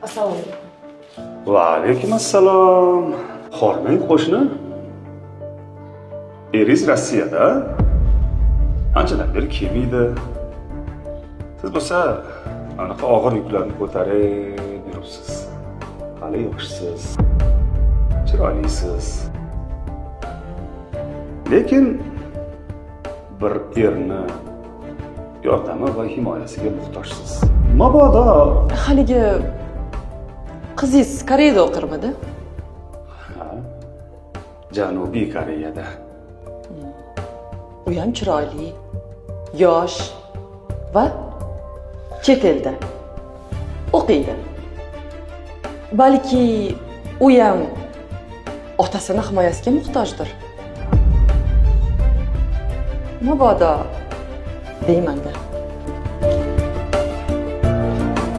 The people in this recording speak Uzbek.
Assalomu alaykum. Va alaykum assalom. Hormang qo'shni. Eringiz Rossiyada. Anchadan beri kelmaydi. Siz bo'lsa anaqa og'ir yuklarni ko'tarib yuribsiz. Hali yoshsiz. Chiroylisiz. Lekin bir erni yordami va himoyasiga muhtojsiz. Mabodo Haligi qizingiz Koreyada o'qirmidi? Janubiy Koreyada. U ham chiroyli, yosh va chet elda o'qiydi. Balki u ham otasini himoyasiga muhtojdir. Mabodo deyman-da.